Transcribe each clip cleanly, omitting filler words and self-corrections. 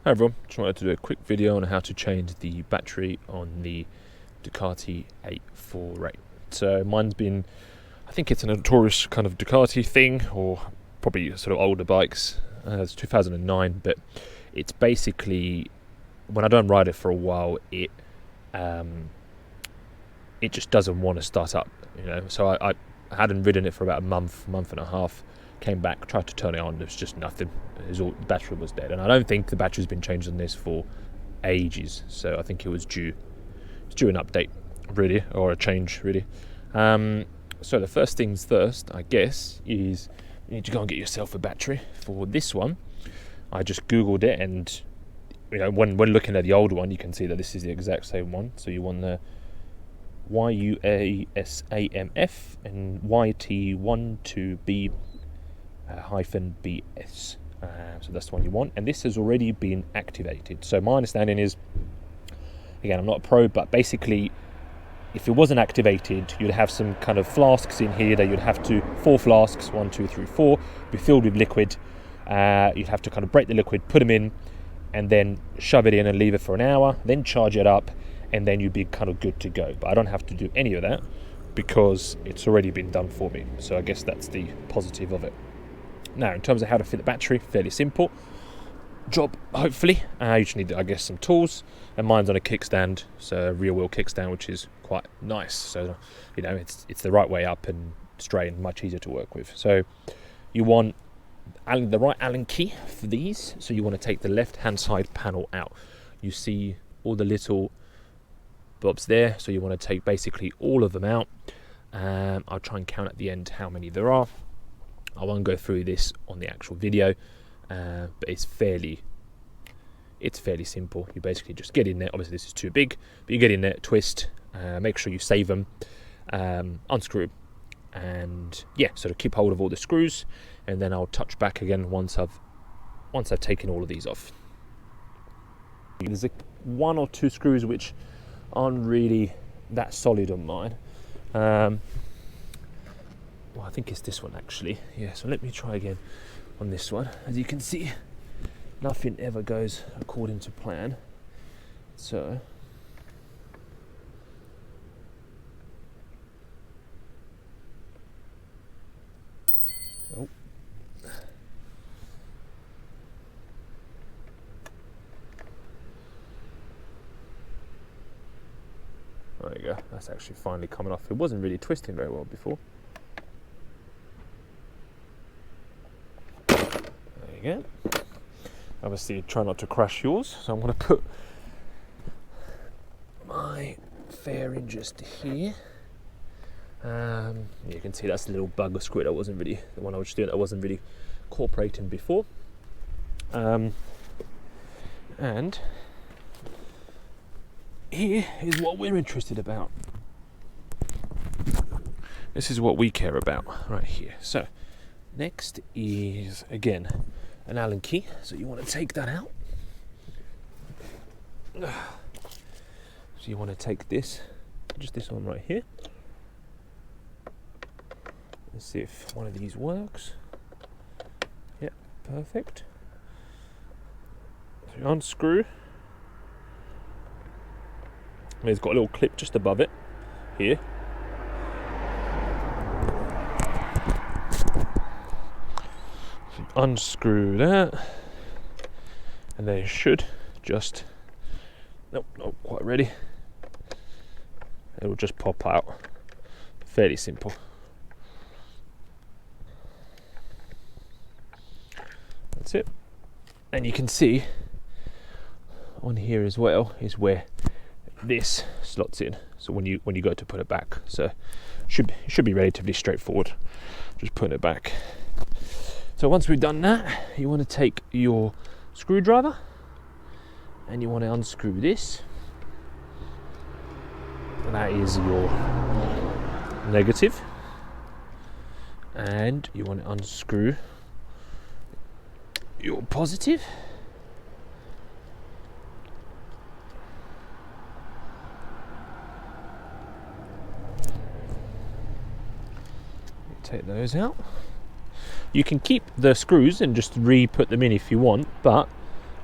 Hi everyone, just wanted to do a quick video on how to change the battery on the Ducati 848. So mine's been, I think it's a notorious kind of Ducati thing, or probably sort of older bikes. It's 2009, but it's basically, when I don't ride it for a while, it just doesn't want to start up, you know. So I hadn't ridden it for about a month and a half. Came back, tried to turn it on, there's just nothing. The battery was dead, and I don't think the battery's been changed on this for ages, so I think it's due an update, really, or a change, really. So the first things first, I guess, is you need to go and get yourself a battery. For this one, I just googled it, and you know, when looking at the old one, you can see that this is the exact same one. So you want the YUASAMF and YT12B -BS. So that's the one you want, and this has already been activated. So my understanding is, again, I'm not a pro, but basically if it wasn't activated, you'd have some kind of flasks in here that you'd have to, 4 flasks, 1, 2, 3, 4, be filled with liquid. You'd have to kind of break the liquid, put them in, and then shove it in and leave it for an hour, then charge it up, and then you'd be kind of good to go. But I don't have to do any of that because it's already been done for me. So I guess that's the positive of it. Now, in terms of how to fit the battery, fairly simple job, hopefully. You just need, I guess, some tools, and mine's on a kickstand, so a rear wheel kickstand, which is quite nice. So, you know, it's the right way up and straight and much easier to work with. So you want the right Allen key for these. So you want to take the left-hand side panel out. You see all the little bobs there, so you want to take basically all of them out. I'll try and count at the end how many there are. I won't go through this on the actual video, but it's fairly simple. You basically just get in there. Obviously this is too big, but you get in there, twist, make sure you save them, unscrew, and yeah, sort of keep hold of all the screws, and then I'll touch back again once I've taken all of these off. There's 1 or 2 screws which aren't really that solid on mine. Well, I think it's this one actually. Yeah, so let me try again on this one. As you can see, nothing ever goes according to plan. So oh. There you go. That's actually finally coming off. It wasn't really twisting very well before. Again. Obviously try not to crash yours, so I'm going to put my fairing just here. You can see that's the little bugger screw that wasn't really, the one I was just doing, that wasn't really cooperating before. And here is what we're interested about. This is what we care about right here. So next is, again, an Allen key, so you want to take that out. So you want to take this, just this one right here. Let's see if one of these works. Yep, perfect. So you unscrew. And it's got a little clip just above it here. Unscrew that, and then it should just, nope, not quite ready, it will just pop out. Fairly simple. That's it. And you can see on here as well is where this slots in, so when you go to put it back, so should be relatively straightforward, just putting it back. So once we've done that, you want to take your screwdriver and you want to unscrew this. And that is your negative. And you want to unscrew your positive. Take those out. You can keep the screws and just re-put them in if you want, but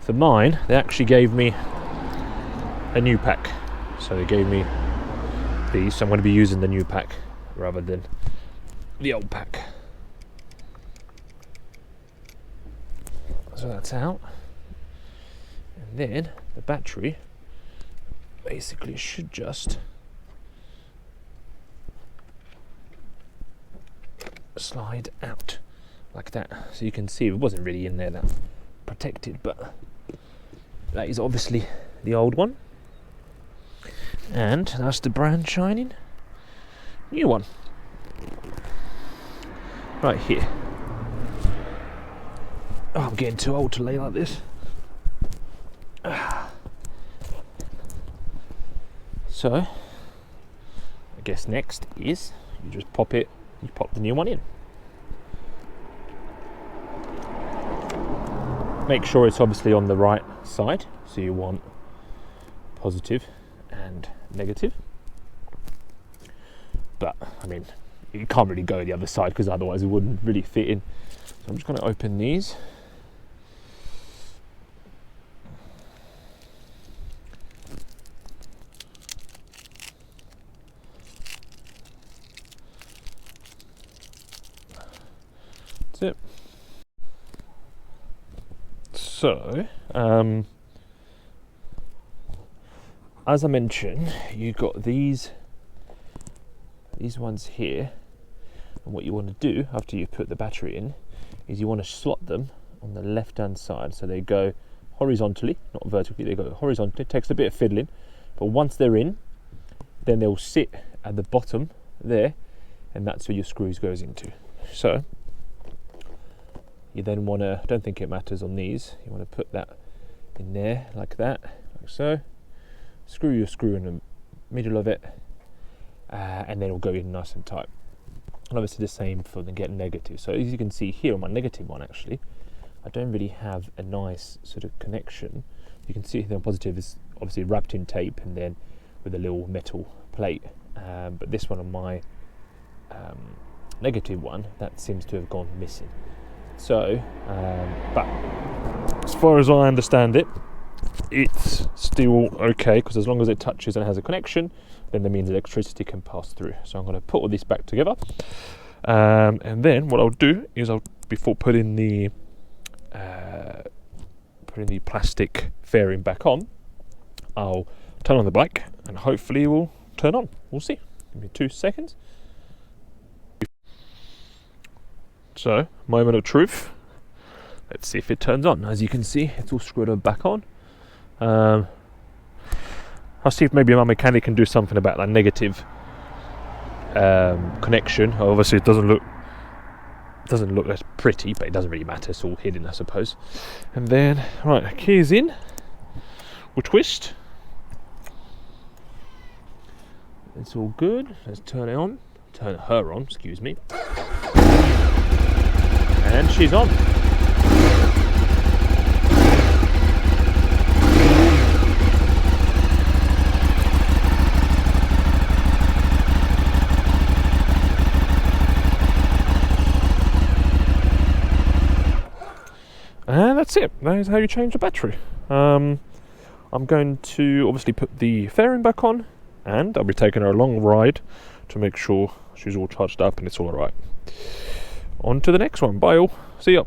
For mine, they actually gave me a new pack. So they gave me these, so I'm going to be using the new pack rather than the old pack. So that's out. And then the battery basically should just slide out like that. So you can see it wasn't really in there that protected, but that is obviously the old one. And that's the brand shining new one. Right here. Oh, I'm getting too old to lay like this. So, I guess next is you just pop the new one in. Make sure it's obviously on the right side, so you want positive and negative. But, I mean, you can't really go the other side because otherwise it wouldn't really fit in. So I'm just going to open these. That's it. So, as I mentioned, you've got these ones here, and what you want to do after you put the battery in is you want to slot them on the left hand side, so they go horizontally, not vertically, they go horizontally. It takes a bit of fiddling, but once they're in, then they'll sit at the bottom there, and that's where your screws goes into. So you then want to, I don't think it matters on these, you want to put that in there like that, like so. Screw your screw in the middle of it, and then it'll go in nice and tight. And obviously the same for the get negative. So as you can see here on my negative one, actually, I don't really have a nice sort of connection. You can see the positive is obviously wrapped in tape and then with a little metal plate. But this one on my negative one, that seems to have gone missing. So, but as far as I understand it, it's still okay, because as long as it touches and has a connection, then that means electricity can pass through. So I'm going to put all this back together, and then what I'll do is before putting the plastic fairing back on, I'll turn on the bike and hopefully it will turn on. We'll see. Give me 2 seconds. So, moment of truth. Let's see if it turns on. As you can see, it's all screwed back on. I'll see if maybe my mechanic can do something about that negative connection. Obviously, it doesn't look as pretty, but it doesn't really matter. It's all hidden, I suppose. And then, right, keys in. We'll twist. It's all good. Let's turn it on. Turn her on. Excuse me. And she's on. And that's it. That is how you change the battery. I'm going to obviously put the fairing back on, and I'll be taking her a long ride to make sure she's all charged up and it's all alright. On to the next one. Bye all. See ya.